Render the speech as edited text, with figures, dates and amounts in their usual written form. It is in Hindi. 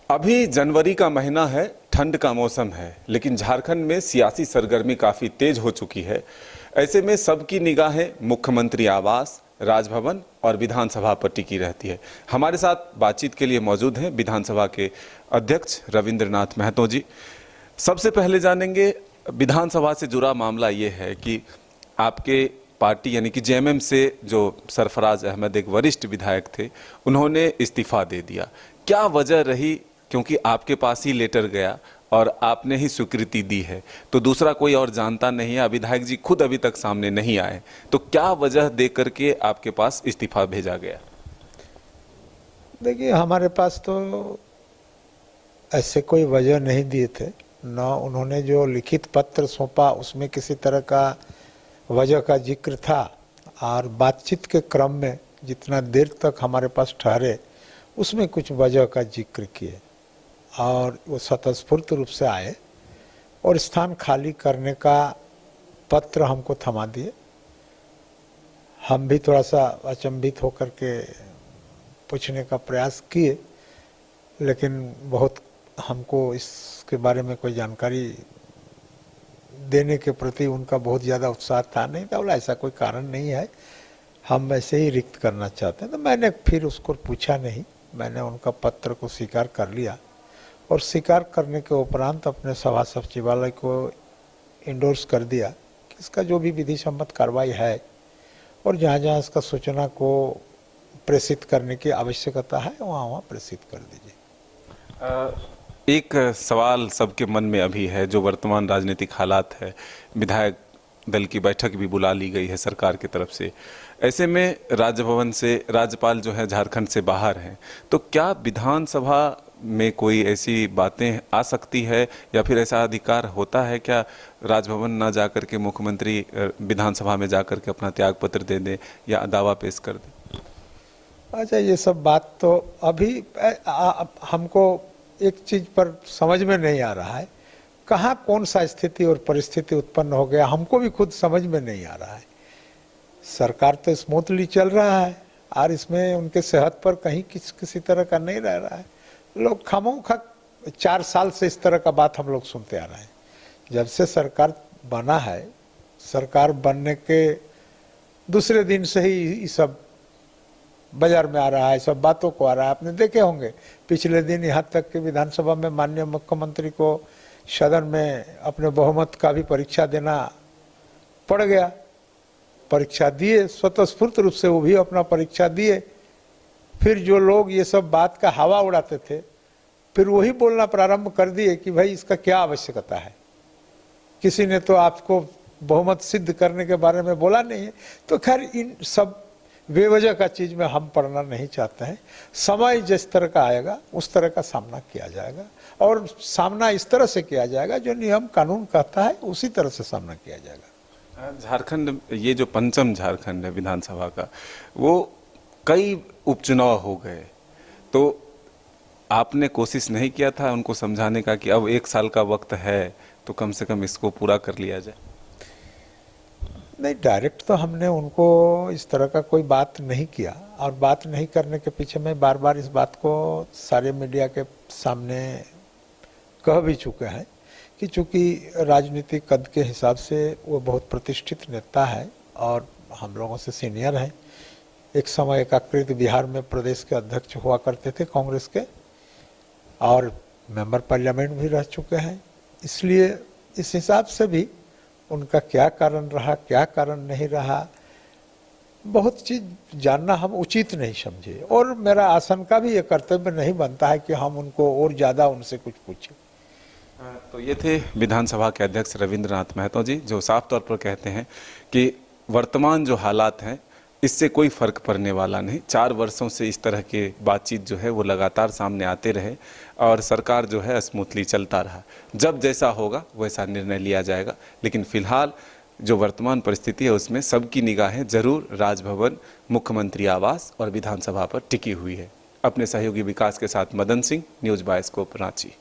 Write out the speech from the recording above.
अभी जनवरी का महीना है, ठंड का मौसम है, लेकिन झारखंड में सियासी सरगर्मी काफ़ी तेज हो चुकी है। ऐसे में सबकी निगाहें मुख्यमंत्री आवास, राजभवन और विधानसभा पर टिकी रहती है। हमारे साथ बातचीत के लिए मौजूद हैं विधानसभा के अध्यक्ष रविंद्रनाथ महतो जी। सबसे पहले जानेंगे, विधानसभा से जुड़ा मामला ये है कि आपके पार्टी यानी कि जेएमएम से जो सरफराज अहमद एक वरिष्ठ विधायक थे, उन्होंने इस्तीफा दे दिया। क्या वजह रही? क्योंकि आपके पास ही लेटर गया और आपने ही स्वीकृति दी है, तो दूसरा कोई और जानता नहीं है। विधायक जी खुद अभी तक सामने नहीं आए, तो क्या वजह दे करके आपके पास इस्तीफा भेजा गया? देखिए, हमारे पास तो ऐसे कोई वजह नहीं दिए थे, न उन्होंने जो लिखित पत्र सौंपा उसमें किसी तरह का वजह का जिक्र था। और बातचीत के क्रम में जितना देर तक हमारे पास ठहरे उसमें कुछ वजह का जिक्र किए और वो स्वतःस्फूर्त रूप से आए और स्थान खाली करने का पत्र हमको थमा दिए। हम भी थोड़ा सा अचंभित होकर के पूछने का प्रयास किए, लेकिन बहुत हमको इसके बारे में कोई जानकारी देने के प्रति उनका बहुत ज़्यादा उत्साह था नहीं था। बोला ऐसा कोई कारण नहीं है, हम ऐसे ही रिक्त करना चाहते हैं। तो मैंने फिर उसको पूछा नहीं, मैंने उनका पत्र को स्वीकार कर लिया और स्वीकार करने के उपरांत अपने सभा सचिवालय को इंडोर्स कर दिया कि इसका जो भी विधि सम्मत कार्रवाई है और जहाँ जहाँ इसका सूचना को प्रेषित करने की आवश्यकता है वहाँ वहाँ प्रेषित कर दीजिए। एक सवाल सबके मन में अभी है, जो वर्तमान राजनीतिक हालात है, विधायक दल की बैठक भी बुला ली गई है सरकार की तरफ से। ऐसे में राजभवन से राज्यपाल जो है झारखंड से बाहर हैं, तो क्या विधानसभा में कोई ऐसी बातें आ सकती है या फिर ऐसा अधिकार होता है क्या राजभवन ना जाकर के मुख्यमंत्री विधानसभा में जाकर के अपना त्याग पत्र दे दें या दावा पेश कर दें? अच्छा, ये सब बात तो अभी हमको एक चीज़ पर समझ में नहीं आ रहा है, कहाँ कौन सा स्थिति और परिस्थिति उत्पन्न हो गया, हमको भी खुद समझ में नहीं आ रहा है। सरकार तो स्मूथली चल रहा है और इसमें उनके सेहत पर कहीं किसी तरह का नहीं रह रहा है। लोग खामोखा 4 साल से इस तरह का बात हम लोग सुनते आ रहे हैं। जब से सरकार बना है, सरकार बनने के दूसरे दिन से ही ये सब बाजार में आ रहा है, सब बातों को आ रहा है। आपने देखे होंगे पिछले दिन यहाँ तक कि विधानसभा में माननीय मुख्यमंत्री को सदन में अपने बहुमत का भी परीक्षा देना पड़ गया। परीक्षा दिए, स्वतःस्फूर्त रूप से वो भी अपना परीक्षा दिए। फिर जो लोग ये सब बात का हवा उड़ाते थे, फिर वही बोलना प्रारंभ कर दिए कि भाई इसका क्या आवश्यकता है, किसी ने तो आपको बहुमत सिद्ध करने के बारे में बोला नहीं है। तो खैर इन सब बेवजह का चीज़ में हम पढ़ना नहीं चाहते हैं। समय जिस तरह का आएगा उस तरह का सामना किया जाएगा और सामना इस तरह से किया जाएगा जो नियम कानून कहता है, उसी तरह से सामना किया जाएगा। झारखंड, ये जो पंचम झारखंड है विधानसभा का, वो कई उपचुनाव हो गए, तो आपने कोशिश नहीं किया था उनको समझाने का कि अब 1 साल का वक्त है तो कम से कम इसको पूरा कर लिया जाए? नहीं, डायरेक्ट तो हमने उनको इस तरह का कोई बात नहीं किया और बात नहीं करने के पीछे मैं बार बार इस बात को सारे मीडिया के सामने कह भी चुके हैं कि चूँकि राजनीतिक कद के हिसाब से वो बहुत प्रतिष्ठित नेता है और हम लोगों से सीनियर हैं। एक समय एकाकृत बिहार में प्रदेश के अध्यक्ष हुआ करते थे कांग्रेस के और मेंबर पार्लियामेंट भी रह चुके हैं। इसलिए इस हिसाब से भी उनका क्या कारण रहा, क्या कारण नहीं रहा, बहुत चीज़ जानना हम उचित नहीं समझे और मेरा आसन का भी ये कर्तव्य नहीं बनता है कि हम उनको और ज़्यादा उनसे कुछ पूछें। तो ये थे विधानसभा के अध्यक्ष रविंद्रनाथ महतो जी, जो साफ तौर पर कहते हैं कि वर्तमान जो हालात हैं इससे कोई फर्क पड़ने वाला नहीं। 4 वर्षों से इस तरह के बातचीत जो है वो लगातार सामने आते रहे और सरकार जो है स्मूथली चलता रहा। जब जैसा होगा वैसा निर्णय लिया जाएगा, लेकिन फिलहाल जो वर्तमान परिस्थिति है उसमें सबकी निगाहें जरूर राजभवन, मुख्यमंत्री आवास और विधानसभा पर टिकी हुई है। अपने सहयोगी विकास के साथ मदन सिंह, न्यूज़ बायस्कोप, रांची।